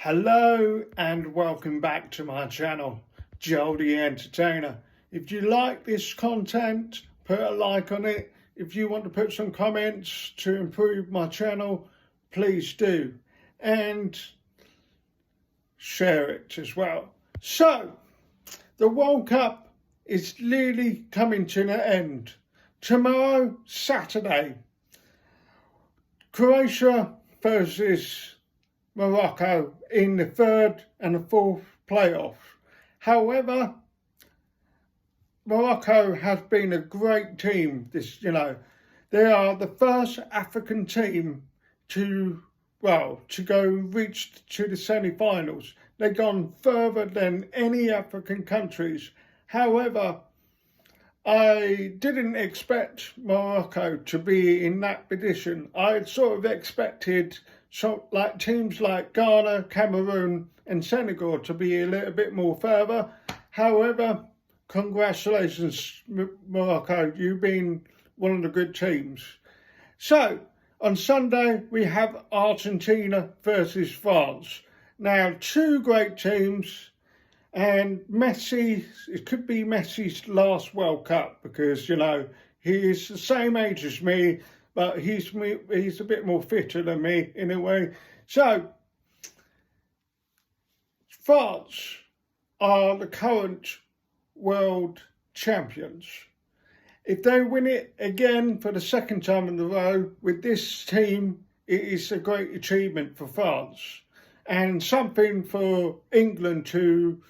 Hello and welcome back to my channel, Joel the Entertainer. If you like this content, put a like on it. If you want to put some comments to improve my channel, please do. And share it as well. So, the World Cup is nearly coming to an end. Tomorrow, Saturday, Croatia versus Morocco in the third and the fourth playoffs. However, Morocco has been a great team. They are the first African team to go reach to the semi-finals. They've gone further than any African countries. However, I didn't expect Morocco to be in that position. I sort of expected teams like Ghana, Cameroon and Senegal to be a little bit more further. However, congratulations Morocco, you've been one of the good teams. So, on Sunday we have Argentina versus France. Now, two great teams, and Messi, it could be Messi's last World Cup because, he is the same age as me, but he's a bit more fitter than me in a way. So, France are the current world champions. If they win it again for the second time in a row with this team, it is a great achievement for France and something for England to,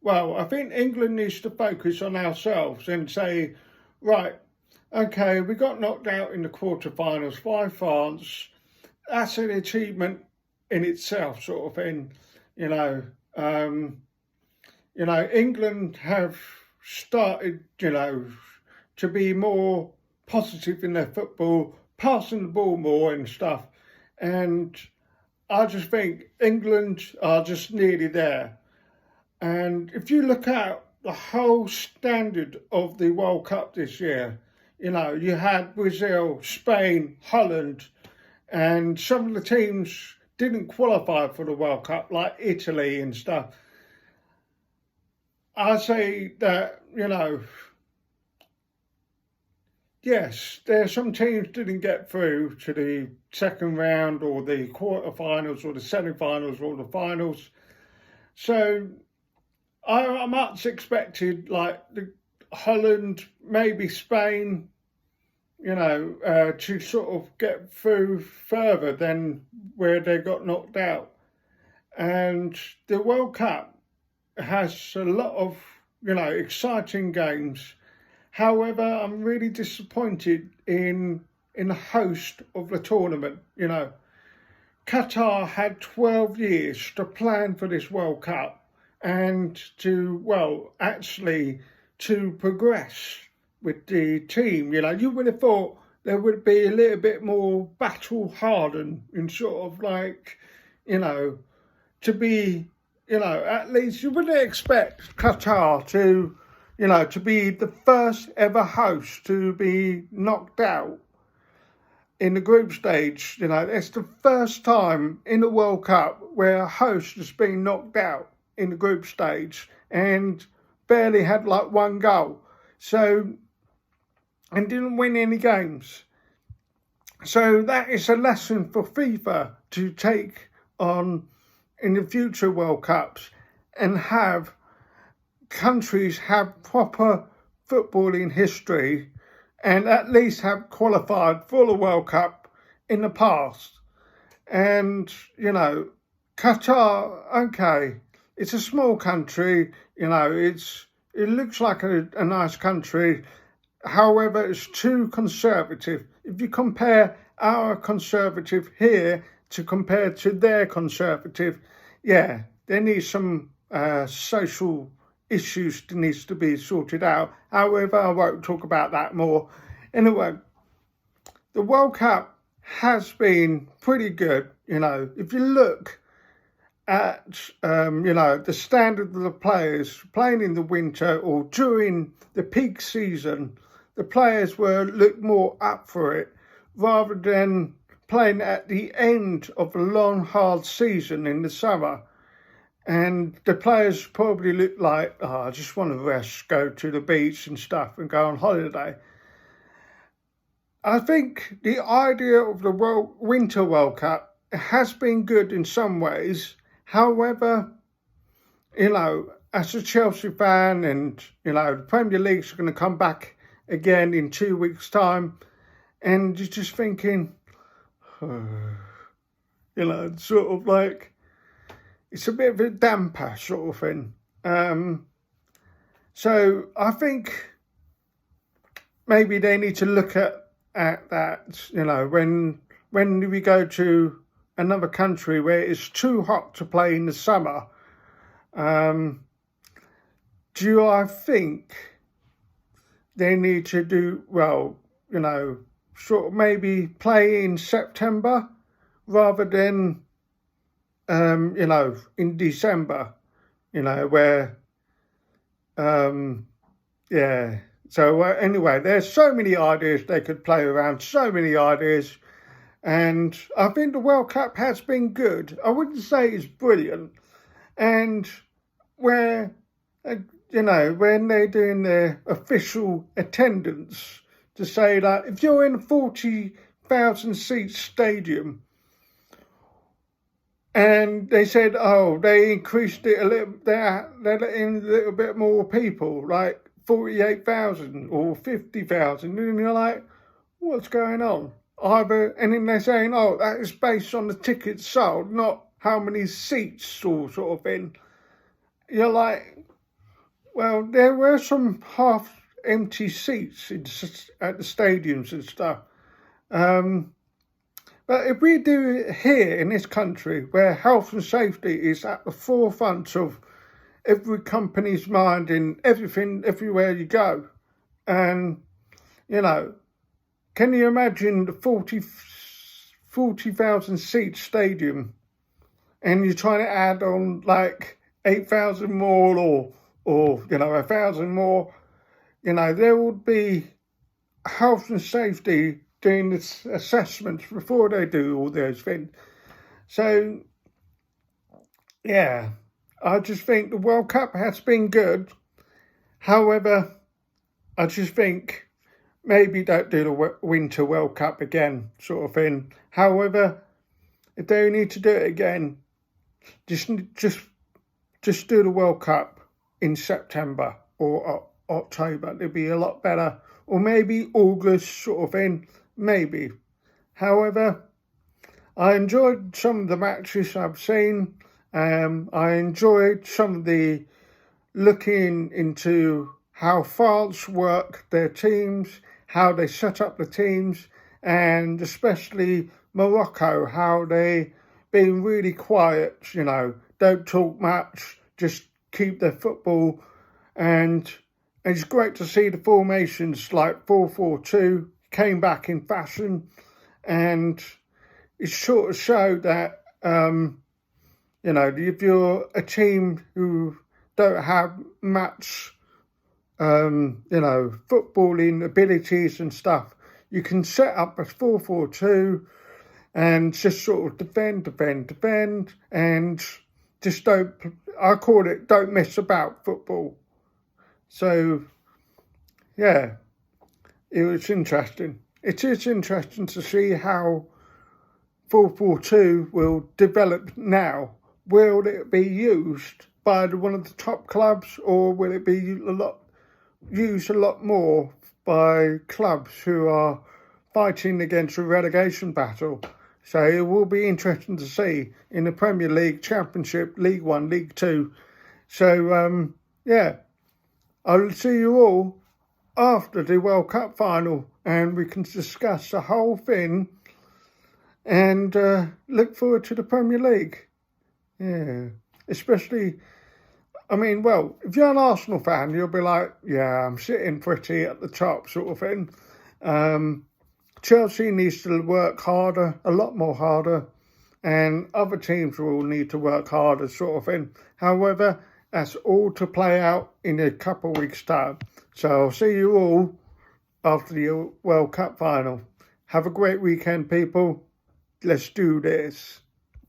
I think England needs to focus on ourselves and say, right, okay, we got knocked out in the quarterfinals by France. That's an achievement in itself, sort of thing. England have started, to be more positive in their football, passing the ball more and stuff. And I just think England are just nearly there. And if you look at the whole standard of the World Cup this year, you had Brazil, Spain, Holland, and some of the teams didn't qualify for the World Cup, like Italy and stuff. I say that, yes, there are some teams didn't get through to the second round or the quarterfinals or the semi-finals or the finals. So I much expected the Holland, maybe Spain, to sort of get through further than where they got knocked out. And the World Cup has a lot of, exciting games. However, I'm really disappointed in the host of the tournament. Qatar had 12 years to plan for this World Cup and to progress with the team. You would have thought there would be a little bit more battle hardened and sort of to be, at least you wouldn't expect Qatar to be the first ever host to be knocked out in the group stage. It's the first time in the World Cup where a host has been knocked out in the group stage and barely had one goal. So, and didn't win any games. So that is a lesson for FIFA to take on in the future World Cups and have countries have proper footballing history and at least have qualified for the World Cup in the past. And, Qatar, okay, it's a small country, it looks like a nice country. However, it's too conservative. If you compare our conservative here to compare to their conservative, there needs some social issues that needs to be sorted out. However, I won't talk about that more. Anyway, the World Cup has been pretty good. If you look at, the standard of the players playing in the winter or during the peak season, the players look more up for it rather than playing at the end of a long, hard season in the summer. And the players probably look like, oh, I just want to rest, go to the beach and stuff and go on holiday. I think the idea of the Winter World Cup has been good in some ways. However, as a Chelsea fan and, the Premier League's going to come back again in 2 weeks' time, and you're just thinking, sort of like, it's a bit of a damper sort of thing. So I think maybe they need to look at that, when we go to another country where it's too hot to play in the summer, I think they need to do, sort of maybe play in September rather than, in December, where, yeah. So anyway, there's so many ideas they could play around, so many ideas. And I think the World Cup has been good. I wouldn't say it's brilliant. And where, when they're doing their official attendance to say that if you're in a 40,000 seat stadium, and they said, they increased it a little, they're letting a little bit more people, like 48,000 or 50,000. And you're like, what's going on? And then they're saying, that is based on the tickets sold, not how many seats or sort of thing. You're like, well, there were some half empty seats at the stadiums and stuff. But if we do it here in this country, where health and safety is at the forefront of every company's mind in everything, everywhere you go, and, can you imagine the 40,000 seat stadium, and you're trying to add on like 8,000 more or 1,000 more, there would be health and safety doing this assessments before they do all those things. So, yeah, I just think the World Cup has been good. However, I just think maybe don't do the Winter World Cup again, sort of thing. However, if they need to do it again, just do the World Cup in September or October. It'd be a lot better. Or maybe August, sort of thing. Maybe. However, I enjoyed some of the matches I've seen. I enjoyed some of the looking into how France work their teams, how they set up the teams, and especially Morocco, how they been really quiet, don't talk much, just keep their football. And it's great to see the formations like 4-4-2 came back in fashion, and it sort of showed that, if you're a team who don't have much, footballing abilities and stuff, you can set up a 4-4-2 and just sort of defend, and just don't mess about football. So, yeah. It was interesting. It is interesting to see how 4-4-2 will develop now. Will it be used by one of the top clubs, or will it be used a lot more by clubs who are fighting against a relegation battle? So it will be interesting to see in the Premier League, Championship, League One, League Two. So, yeah, I'll see you all after the World Cup final, and we can discuss the whole thing and look forward to the Premier League. Yeah, especially, if you're an Arsenal fan, you'll be like, yeah, I'm sitting pretty at the top sort of thing. Chelsea needs to work harder, a lot more harder, and other teams will need to work harder sort of thing. However, that's all to play out in a couple of weeks' time. So I'll see you all after the World Cup final. Have a great weekend, people. Let's do this.